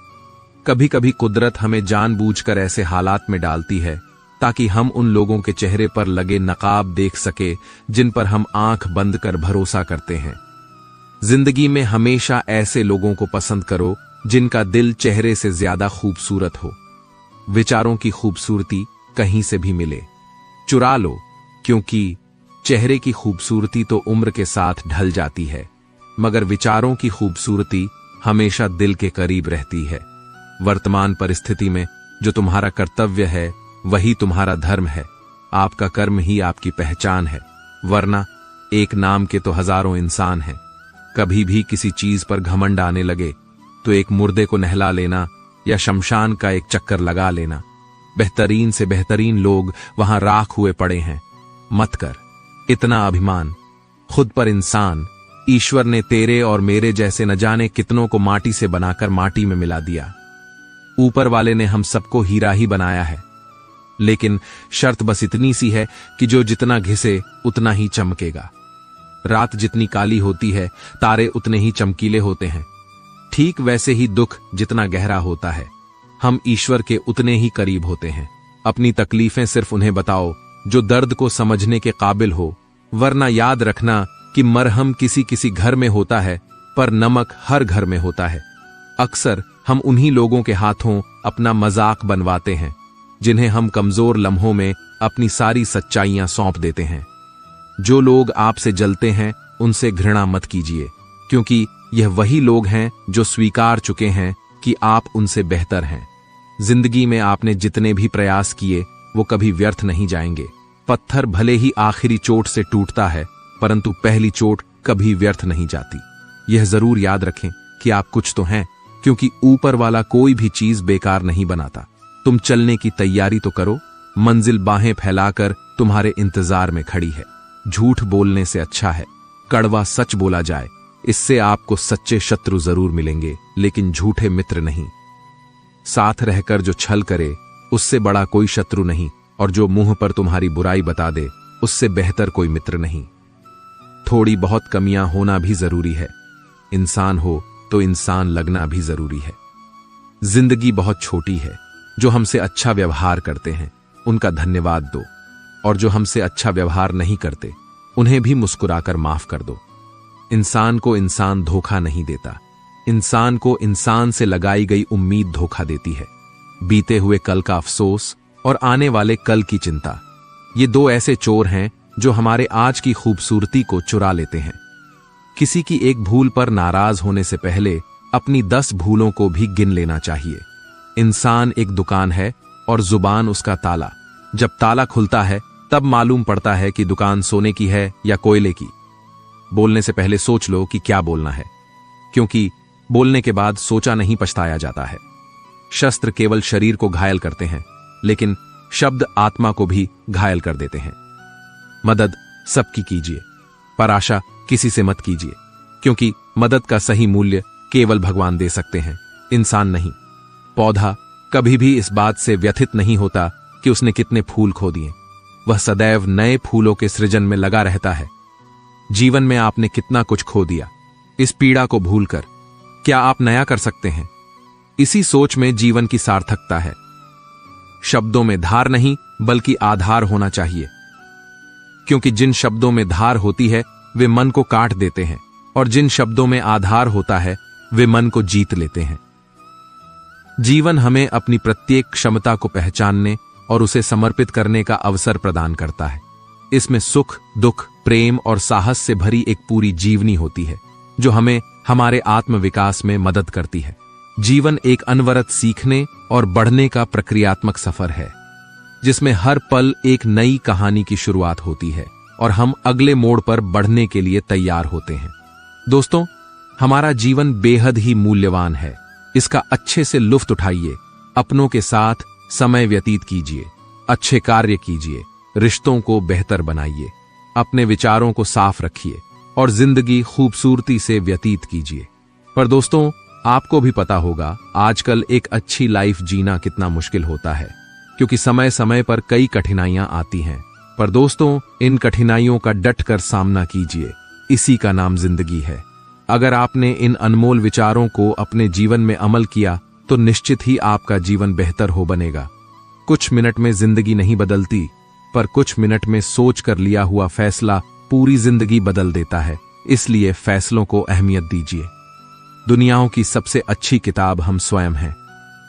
कभी कभी कुदरत हमें जानबूझकर ऐसे हालात में डालती है ताकि हम उन लोगों के चेहरे पर लगे नकाब देख सके जिन पर हम आंख बंद कर भरोसा करते हैं। जिंदगी में हमेशा ऐसे लोगों को पसंद करो जिनका दिल चेहरे से ज्यादा खूबसूरत हो। विचारों की खूबसूरती कहीं से भी मिले चुरा लो, क्योंकि चेहरे की खूबसूरती तो उम्र के साथ ढल जाती है, मगर विचारों की खूबसूरती हमेशा दिल के करीब रहती है। वर्तमान परिस्थिति में जो तुम्हारा कर्तव्य है वही तुम्हारा धर्म है। आपका कर्म ही आपकी पहचान है, वरना एक नाम के तो हजारों इंसान हैं। कभी भी किसी चीज पर घमंड आने लगे तो एक मुर्दे को नहला लेना या शमशान का एक चक्कर लगा लेना। बेहतरीन से बेहतरीन लोग वहां राख हुए पड़े हैं। मत कर इतना अभिमान खुद पर। इंसान, ईश्वर ने तेरे और मेरे जैसे न जाने कितनों को माटी से बनाकर माटी में मिला दिया। ऊपर वाले ने हम सबको हीरा ही बनाया है, लेकिन शर्त बस इतनी सी है कि जो जितना घिसे उतना ही चमकेगा। रात जितनी काली होती है तारे उतने ही चमकीले होते हैं। ठीक वैसे ही दुख जितना गहरा होता है हम ईश्वर के उतने ही करीब होते हैं। अपनी तकलीफें सिर्फ उन्हें बताओ जो दर्द को समझने के काबिल हो, वरना याद रखना कि मरहम किसी किसी घर में होता है पर नमक हर घर में होता है। अक्सर हम उन्हीं लोगों के हाथों अपना मजाक बनवाते हैं जिन्हें हम कमजोर लम्हों में अपनी सारी सच्चाइयां सौंप देते हैं। जो लोग आपसे जलते हैं उनसे घृणा मत कीजिए, क्योंकि यह वही लोग हैं जो स्वीकार चुके हैं कि आप उनसे बेहतर हैं। जिंदगी में आपने जितने भी प्रयास किए वो कभी व्यर्थ नहीं जाएंगे। पत्थर भले ही आखिरी चोट से टूटता है, परंतु पहली चोट कभी व्यर्थ नहीं जाती। यह जरूर याद रखें कि आप कुछ तो हैं, क्योंकि ऊपर वाला कोई भी चीज बेकार नहीं बनाता। तुम चलने की तैयारी तो करो, मंजिल बाहें फैलाकर तुम्हारे इंतजार में खड़ी है। झूठ बोलने से अच्छा है कड़वा सच बोला जाए। इससे आपको सच्चे शत्रु जरूर मिलेंगे, लेकिन झूठे मित्र नहीं। साथ रहकर जो छल करे उससे बड़ा कोई शत्रु नहीं, और जो मुंह पर तुम्हारी बुराई बता दे उससे बेहतर कोई मित्र नहीं। थोड़ी बहुत कमियां होना भी जरूरी है। इंसान हो तो इंसान लगना भी जरूरी है। जिंदगी बहुत छोटी है। जो हमसे अच्छा व्यवहार करते हैं उनका धन्यवाद दो, और जो हमसे अच्छा व्यवहार नहीं करते उन्हें भी मुस्कुराकर माफ कर दो। इंसान को इंसान धोखा नहीं देता, इंसान को इंसान से लगाई गई उम्मीद धोखा देती है। बीते हुए कल का अफसोस और आने वाले कल की चिंता, ये दो ऐसे चोर हैं जो हमारे आज की खूबसूरती को चुरा लेते हैं। किसी की एक भूल पर नाराज होने से पहले अपनी 10 भूलों को भी गिन लेना चाहिए। इंसान एक दुकान है और जुबान उसका ताला। जब ताला खुलता है तब मालूम पड़ता है कि दुकान सोने की है या कोयले की। बोलने से पहले सोच लो कि क्या बोलना है, क्योंकि बोलने के बाद सोचा नहीं पछताया जाता है। शस्त्र केवल शरीर को घायल करते हैं, लेकिन शब्द आत्मा को भी घायल कर देते हैं। मदद सबकी कीजिए, पर आशा किसी से मत कीजिए, क्योंकि मदद का सही मूल्य केवल भगवान दे सकते हैं, इंसान नहीं। पौधा कभी भी इस बात से व्यथित नहीं होता कि उसने कितने फूल खो दिए। वह सदैव नए फूलों के सृजन में लगा रहता है। जीवन में आपने कितना कुछ खो दिया, इस पीड़ा को भूलकर क्या आप नया कर सकते हैं? इसी सोच में जीवन की सार्थकता है। शब्दों में धार नहीं बल्कि आधार होना चाहिए, क्योंकि जिन शब्दों में धार होती है वे मन को काट देते हैं, और जिन शब्दों में आधार होता है वे मन को जीत लेते हैं। जीवन हमें अपनी प्रत्येक क्षमता को पहचानने और उसे समर्पित करने का अवसर प्रदान करता है। इसमें सुख, दुख, प्रेम और साहस से भरी एक पूरी जीवनी होती है, जो हमें हमारे आत्मविकास में मदद करती है। जीवन एक अनवरत सीखने और बढ़ने का प्रक्रियात्मक सफर है, जिसमें हर पल एक नई कहानी की शुरुआत होती है और हम अगले मोड़ पर बढ़ने के लिए तैयार होते हैं। दोस्तों, हमारा जीवन बेहद ही मूल्यवान है। इसका अच्छे से लुत्फ उठाइए, अपनों के साथ समय व्यतीत कीजिए, अच्छे कार्य कीजिए, रिश्तों को बेहतर बनाइए, अपने विचारों को साफ रखिए और जिंदगी खूबसूरती से व्यतीत कीजिए। पर दोस्तों, आपको भी पता होगा आजकल एक अच्छी लाइफ जीना कितना मुश्किल होता है, क्योंकि समय समय पर कई कठिनाइयां आती हैं। पर दोस्तों, इन कठिनाइयों का डट कर सामना कीजिए, इसी का नाम जिंदगी है। अगर आपने इन अनमोल विचारों को अपने जीवन में अमल किया तो निश्चित ही आपका जीवन बेहतर हो बनेगा। कुछ मिनट में जिंदगी नहीं बदलती, पर कुछ मिनट में सोच कर लिया हुआ फैसला पूरी जिंदगी बदल देता है। इसलिए फैसलों को अहमियत दीजिए। दुनियाओं की सबसे अच्छी किताब हम स्वयं हैं।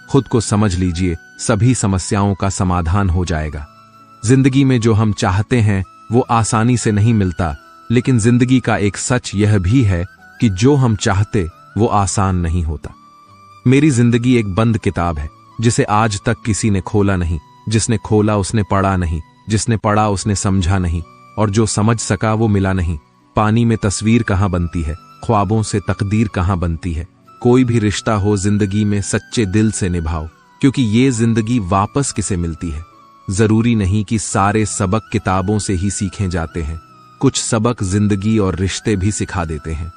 खुद को समझ लीजिए, सभी समस्याओं का समाधान हो जाएगा। जिंदगी में जो हम चाहते हैं वो आसानी से नहीं मिलता, लेकिन जिंदगी का एक सच यह भी है कि जो हम चाहते वो आसान नहीं होता। मेरी जिंदगी एक बंद किताब है, जिसे आज तक किसी ने खोला नहीं। जिसने खोला उसने पढ़ा नहीं, जिसने पढ़ा उसने समझा नहीं, और जो समझ सका वो मिला नहीं। पानी में तस्वीर कहाँ बनती है, ख्वाबों से तकदीर कहाँ बनती है। कोई भी रिश्ता हो जिंदगी में सच्चे दिल से निभाओ, क्योंकि ये जिंदगी वापस किसे मिलती है। जरूरी नहीं कि सारे सबक किताबों से ही सीखे जाते हैं, कुछ सबक जिंदगी और रिश्ते भी सिखा देते हैं।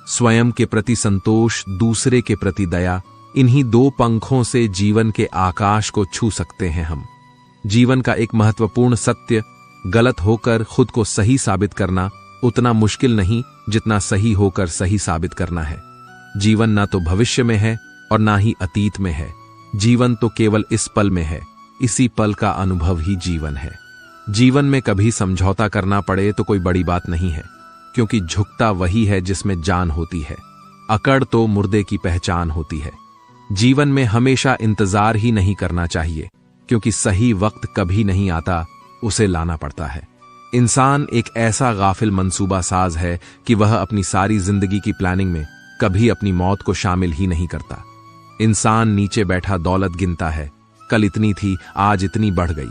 स्वयं के प्रति संतोष, दूसरे के प्रति दया, इन्हीं दो पंखों से जीवन के आकाश को छू सकते हैं हम। जीवन का एक महत्वपूर्ण सत्य, गलत होकर खुद को सही साबित करना उतना मुश्किल नहीं जितना सही होकर सही साबित करना है। जीवन ना तो भविष्य में है और ना ही अतीत में है। जीवन तो केवल इस पल में है। इसी पल का अनुभव ही जीवन है। जीवन में कभी समझौता करना पड़े तो कोई बड़ी बात नहीं है, क्योंकि झुकता वही है जिसमें जान होती है। अकड़ तो मुर्दे की पहचान होती है। जीवन में हमेशा इंतजार ही नहीं करना चाहिए, क्योंकि सही वक्त कभी नहीं आता, उसे लाना पड़ता है। इंसान एक ऐसा गाफिल मंसूबा साज है कि वह अपनी सारी जिंदगी की प्लानिंग में कभी अपनी मौत को शामिल ही नहीं करता। इंसान नीचे बैठा दौलत गिनता है, कल इतनी थी आज इतनी बढ़ गई।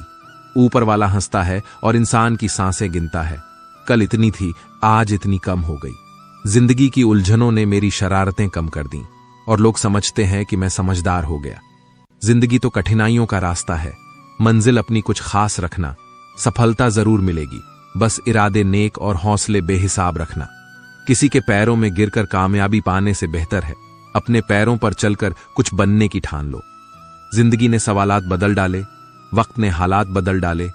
ऊपर वाला हंसता है और इंसान की सांसें गिनता है, कल इतनी थी आज इतनी कम हो गई। जिंदगी की उलझनों ने मेरी शरारतें कम कर दी और लोग समझते हैं कि मैं समझदार हो गया। जिंदगी तो कठिनाइयों का रास्ता है। मंजिल अपनी कुछ खास रखना, सफलता जरूर मिलेगी, बस इरादे नेक और हौसले बेहिसाब रखना। किसी के पैरों में गिरकर कामयाबी पाने से बेहतर है अपने पैरों पर चलकर कुछ बनने की ठान लो। जिंदगी ने सवालात बदल डाले, वक्त ने हालात बदल डाले।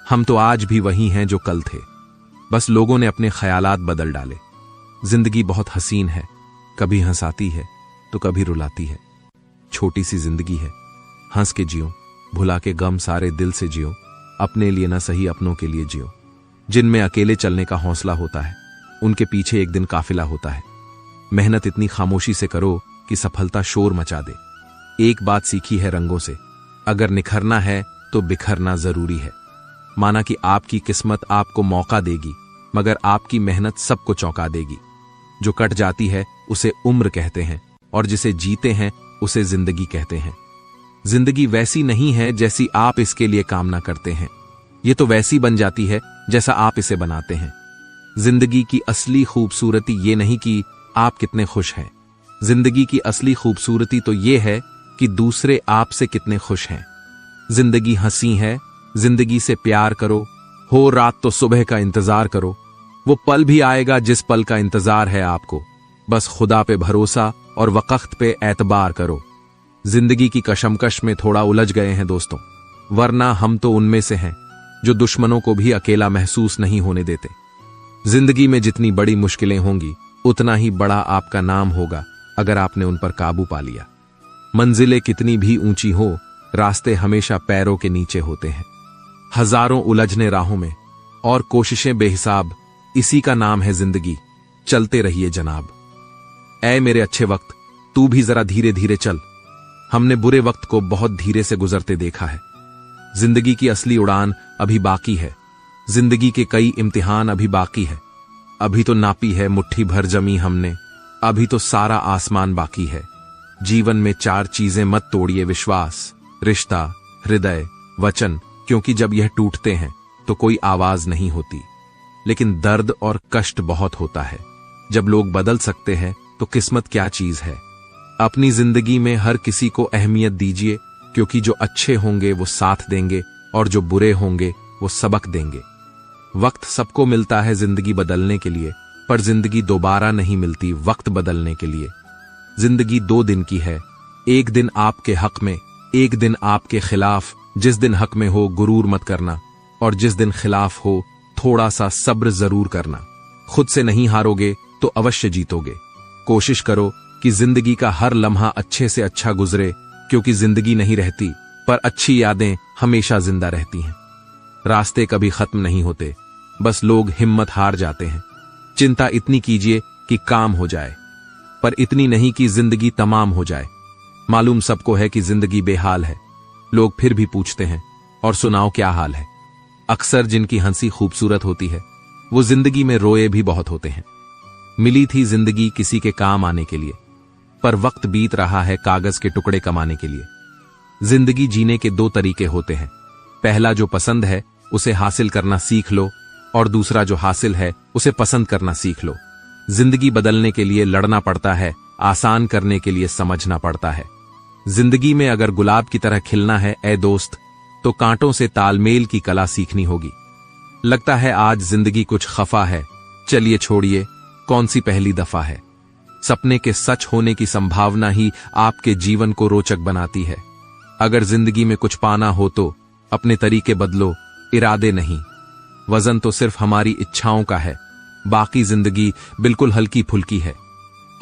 हम तो आज भी वही हैं जो कल थे, बस लोगों ने अपने ख्यालात बदल डाले। जिंदगी बहुत हसीन है, कभी हंसाती है तो कभी रुलाती है। छोटी सी जिंदगी है, हंस के जियो, भुला के गम सारे दिल से जियो। अपने लिए ना सही अपनों के लिए जियो। जिनमें अकेले चलने का हौसला होता है, उनके पीछे एक दिन काफिला होता है। मेहनत इतनी खामोशी से करो कि सफलता शोर मचा दे। एक बात सीखी है रंगों से, अगर निखरना है तो बिखरना जरूरी है। माना कि आपकी किस्मत आपको मौका देगी, मगर आपकी मेहनत सबको चौंका देगी। जो कट जाती है उसे उम्र कहते हैं, और जिसे जीते हैं उसे जिंदगी कहते हैं। जिंदगी वैसी नहीं है जैसी आप इसके लिए कामना करते हैं, ये तो वैसी बन जाती है जैसा आप इसे बनाते हैं। जिंदगी की असली खूबसूरती ये नहीं कि आप कितने खुश हैं, जिंदगी की असली खूबसूरती तो ये है कि दूसरे आपसे कितने खुश हैं। जिंदगी हंसी है, जिंदगी से प्यार करो। हो रात तो सुबह का इंतजार करो, वो पल भी आएगा जिस पल का इंतजार है आपको। बस खुदा पे भरोसा और वक्त पे एतबार करो। जिंदगी की कशमकश में थोड़ा उलझ गए हैं दोस्तों, वरना हम तो उनमें से हैं जो दुश्मनों को भी अकेला महसूस नहीं होने देते। जिंदगी में जितनी बड़ी मुश्किलें होंगी उतना ही बड़ा आपका नाम होगा अगर आपने उन पर काबू पा लिया। मंजिलें कितनी भी ऊंची हो, रास्ते हमेशा पैरों के नीचे होते हैं। हजारों उलझने राहों में और कोशिशें बेहिसाब, इसी का नाम है जिंदगी। चलते रहिए जनाब। ऐ मेरे अच्छे वक्त, तू भी जरा धीरे धीरे चल। हमने बुरे वक्त को बहुत धीरे से गुजरते देखा है। जिंदगी की असली उड़ान अभी बाकी है। जिंदगी के कई इम्तिहान अभी बाकी है। अभी तो नापी है मुट्ठी भर जमी हमने, अभी तो सारा आसमान बाकी है। जीवन में 4 चीजें मत तोड़िए, विश्वास, रिश्ता, हृदय, वचन, क्योंकि जब यह टूटते हैं तो कोई आवाज नहीं होती, लेकिन दर्द और कष्ट बहुत होता है। जब लोग बदल सकते हैं तो किस्मत क्या चीज है। अपनी जिंदगी में हर किसी को अहमियत दीजिए, क्योंकि जो अच्छे होंगे वो साथ देंगे और जो बुरे होंगे वो सबक देंगे। वक्त सबको मिलता है जिंदगी बदलने के लिए, पर जिंदगी दोबारा नहीं मिलती वक्त बदलने के लिए। जिंदगी 2 दिन की है, एक दिन आपके हक में, एक दिन आपके खिलाफ। जिस दिन हक में हो गुरूर मत करना, और जिस दिन खिलाफ हो थोड़ा सा सब्र जरूर करना। खुद से नहीं हारोगे तो अवश्य जीतोगे। कोशिश करो कि जिंदगी का हर लम्हा अच्छे से अच्छा गुजरे, क्योंकि जिंदगी नहीं रहती पर अच्छी यादें हमेशा जिंदा रहती हैं। रास्ते कभी खत्म नहीं होते, बस लोग हिम्मत हार जाते हैं। चिंता इतनी कीजिए कि काम हो जाए, पर इतनी नहीं कि जिंदगी तमाम हो जाए। मालूम सबको है कि जिंदगी बेहाल है, लोग फिर भी पूछते हैं और सुनाओ क्या हाल है। अक्सर जिनकी हंसी खूबसूरत होती है वो जिंदगी में रोए भी बहुत होते हैं। मिली थी जिंदगी किसी के काम आने के लिए, पर वक्त बीत रहा है कागज के टुकड़े कमाने के लिए। जिंदगी जीने के दो तरीके होते हैं, पहला जो पसंद है उसे हासिल करना सीख लो, और दूसरा जो हासिल है उसे पसंद करना सीख लो। जिंदगी बदलने के लिए लड़ना पड़ता है, आसान करने के लिए समझना पड़ता है। जिंदगी में अगर गुलाब की तरह खिलना है ए दोस्त, तो कांटों से तालमेल की कला सीखनी होगी। लगता है आज जिंदगी कुछ खफा है, चलिए छोड़िए कौन सी पहली दफा है। सपने के सच होने की संभावना ही आपके जीवन को रोचक बनाती है। अगर जिंदगी में कुछ पाना हो तो अपने तरीके बदलो, इरादे नहीं। वजन तो सिर्फ हमारी इच्छाओं का है, बाकी जिंदगी बिल्कुल हल्की फुल्की है।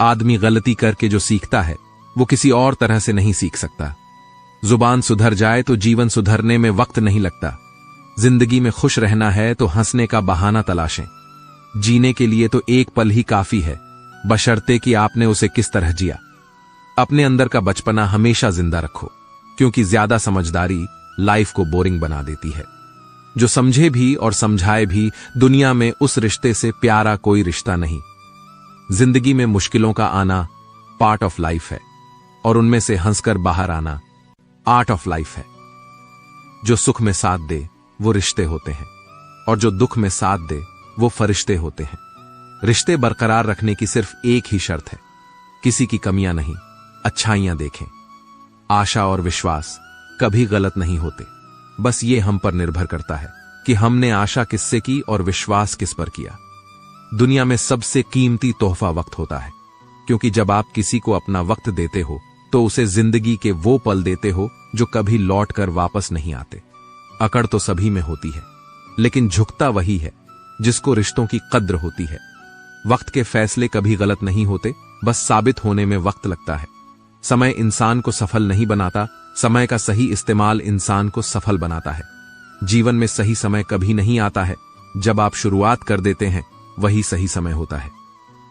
आदमी गलती करके जो सीखता है वो किसी और तरह से नहीं सीख सकता। जुबान सुधर जाए तो जीवन सुधरने में वक्त नहीं लगता। जिंदगी में खुश रहना है तो हंसने का बहाना तलाशें। जीने के लिए तो एक पल ही काफी है, बशर्ते कि आपने उसे किस तरह जिया। अपने अंदर का बचपना हमेशा जिंदा रखो, क्योंकि ज्यादा समझदारी लाइफ को बोरिंग बना देती है। जो समझे भी और समझाए भी, दुनिया में उस रिश्ते से प्यारा कोई रिश्ता नहीं। जिंदगी में मुश्किलों का आना पार्ट ऑफ लाइफ है, और उनमें से हंसकर बाहर आना आर्ट ऑफ लाइफ है। जो सुख में साथ दे वो रिश्ते होते हैं, और जो दुख में साथ दे वो फरिश्ते होते हैं। रिश्ते बरकरार रखने की सिर्फ एक ही शर्त है, किसी की कमियां नहीं, अच्छाइयां देखें। आशा और विश्वास कभी गलत नहीं होते, बस ये हम पर निर्भर करता है कि हमने आशा किससे की और विश्वास किस पर किया। दुनिया में सबसे कीमती तोहफा वक्त होता है, क्योंकि जब आप किसी को अपना वक्त देते हो तो उसे जिंदगी के वो पल देते हो जो कभी लौट कर वापस नहीं आते। अकड़ तो सभी में होती है, लेकिन झुकता वही है जिसको रिश्तों की कद्र होती है। वक्त के फैसले कभी गलत नहीं होते, बस साबित होने में वक्त लगता है। समय इंसान को सफल नहीं बनाता, समय का सही इस्तेमाल इंसान को सफल बनाता है। जीवन में सही समय कभी नहीं आता है, जब आप शुरुआत कर देते हैं वही सही समय होता है।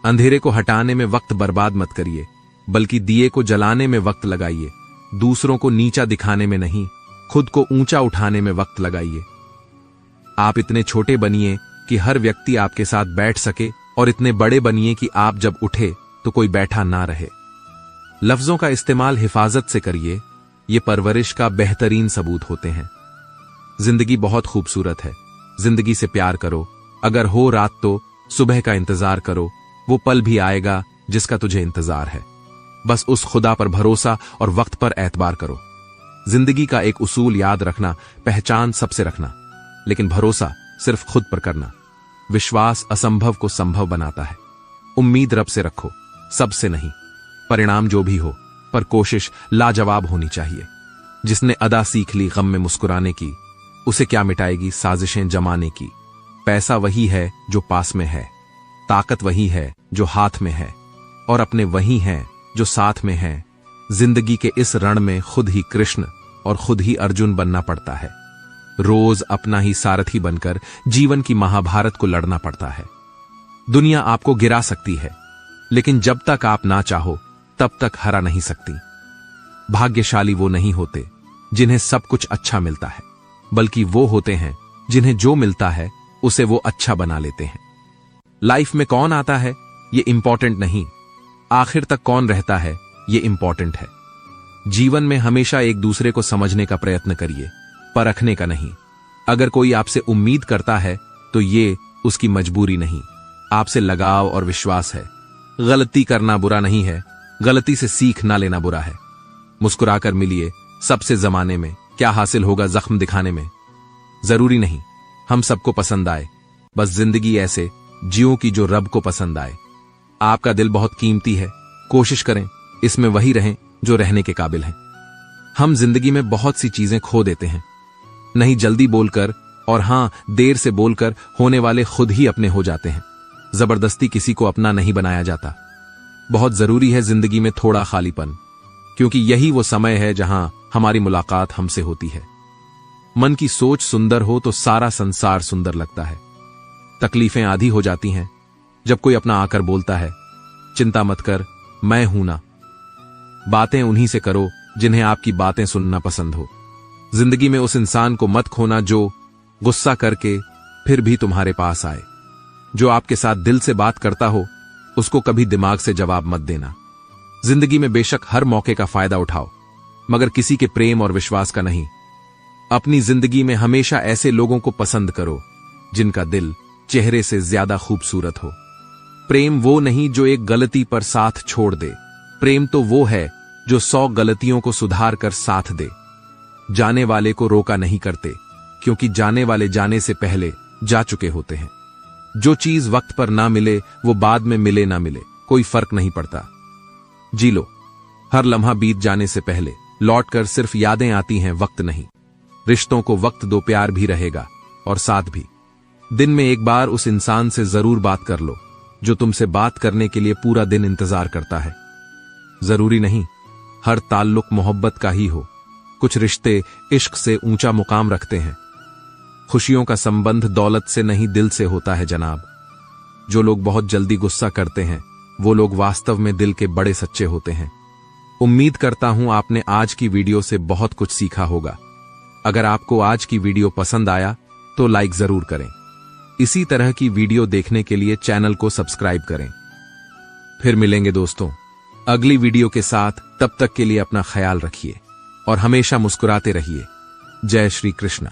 अंधेरे को हटाने में वक्त बर्बाद मत करिए, बल्कि दिए को जलाने में वक्त लगाइए। दूसरों को नीचा दिखाने में नहीं, खुद को ऊंचा उठाने में वक्त लगाइए। आप इतने छोटे बनिए कि हर व्यक्ति आपके साथ बैठ सके, और इतने बड़े बनिए कि आप जब उठे तो कोई बैठा ना रहे। लफ्जों का इस्तेमाल हिफाजत से करिए, ये परवरिश का बेहतरीन सबूत होते हैं। जिंदगी बहुत खूबसूरत है, जिंदगी से प्यार करो। अगर हो रात तो सुबह का इंतजार करो, वो पल भी आएगा जिसका तुझे इंतजार है। बस उस खुदा पर भरोसा और वक्त पर एतबार करो। जिंदगी का एक उसूल याद रखना, पहचान सबसे रखना, लेकिन भरोसा सिर्फ खुद पर करना। विश्वास असंभव को संभव बनाता है। उम्मीद रब से रखो, सबसे नहीं। परिणाम जो भी हो, पर कोशिश लाजवाब होनी चाहिए। जिसने अदा सीख ली गम में मुस्कुराने की, उसे क्या मिटाएगी साजिशें जमाने की। पैसा वही है जो पास में है, ताकत वही है जो हाथ में है, और अपने वही हैं जो साथ में हैं। जिंदगी के इस रण में खुद ही कृष्ण और खुद ही अर्जुन बनना पड़ता है। रोज अपना ही सारथी बनकर जीवन की महाभारत को लड़ना पड़ता है। दुनिया आपको गिरा सकती है, लेकिन जब तक आप ना चाहो तब तक हरा नहीं सकती। भाग्यशाली वो नहीं होते जिन्हें सब कुछ अच्छा मिलता है, बल्कि वो होते हैं जिन्हें जो मिलता है उसे वो अच्छा बना लेते हैं। लाइफ में कौन आता है ये इंपॉर्टेंट नहीं, आखिर तक कौन रहता है ये इंपॉर्टेंट है। जीवन में हमेशा एक दूसरे को समझने का प्रयत्न करिए, परखने का नहीं। अगर कोई आपसे उम्मीद करता है तो ये उसकी मजबूरी नहीं, आपसे लगाव और विश्वास है। गलती करना बुरा नहीं है, गलती से सीख ना लेना बुरा है। मुस्कुराकर मिलिए, सबसे जमाने में क्या हासिल होगा जख्म दिखाने में। जरूरी नहीं हम सबको पसंद आए, बस जिंदगी ऐसे जियो कि जो रब को पसंद आए। आपका दिल बहुत कीमती है, कोशिश करें इसमें वही रहें जो रहने के काबिल हैं। हम जिंदगी में बहुत सी चीजें खो देते हैं, नहीं जल्दी बोलकर और हां, देर से बोलकर होने वाले खुद ही अपने हो जाते हैं। जबरदस्ती किसी को अपना नहीं बनाया जाता। बहुत जरूरी है जिंदगी में थोड़ा खालीपन, क्योंकि यही वो समय है जहां हमारी मुलाकात हमसे होती है। मन की सोच सुंदर हो तो सारा संसार सुंदर लगता है। तकलीफें आधी हो जाती हैं जब कोई अपना आकर बोलता है, चिंता मत कर, मैं हूं ना। बातें उन्हीं से करो जिन्हें आपकी बातें सुनना पसंद हो। जिंदगी में उस इंसान को मत खोना जो गुस्सा करके फिर भी तुम्हारे पास आए। जो आपके साथ दिल से बात करता हो उसको कभी दिमाग से जवाब मत देना। जिंदगी में बेशक हर मौके का फायदा उठाओ, मगर किसी के प्रेम और विश्वास का नहीं। अपनी जिंदगी में हमेशा ऐसे लोगों को पसंद करो जिनका दिल चेहरे से ज्यादा खूबसूरत हो। प्रेम वो नहीं जो एक गलती पर साथ छोड़ दे। प्रेम तो वो है जो 100 गलतियों को सुधार कर साथ दे। जाने वाले को रोका नहीं करते, क्योंकि जाने वाले जाने से पहले जा चुके होते हैं। जो चीज वक्त पर ना मिले वो बाद में मिले ना मिले कोई फर्क नहीं पड़ता। जी लो, हर लम्हा बीत जाने से पहले लौटकर सिर्फ यादें आती हैं, वक्त नहीं। रिश्तों को वक्त दो, प्यार भी रहेगा और साथ भी। दिन में एक बार उस इंसान से जरूर बात कर लो जो तुमसे बात करने के लिए पूरा दिन इंतजार करता है। जरूरी नहीं हर ताल्लुक मोहब्बत का ही हो। कुछ रिश्ते इश्क से ऊंचा मुकाम रखते हैं। खुशियों का संबंध दौलत से नहीं दिल से होता है जनाब। जो लोग बहुत जल्दी गुस्सा करते हैं वो लोग वास्तव में दिल के बड़े सच्चे होते हैं। उम्मीद करता हूं आपने आज की वीडियो से बहुत कुछ सीखा होगा। अगर आपको आज की वीडियो पसंद आया तो लाइक जरूर करें। इसी तरह की वीडियो देखने के लिए चैनल को सब्सक्राइब करें। फिर मिलेंगे दोस्तों अगली वीडियो के साथ। तब तक के लिए अपना ख्याल रखिए और हमेशा मुस्कुराते रहिए। जय श्री कृष्ण।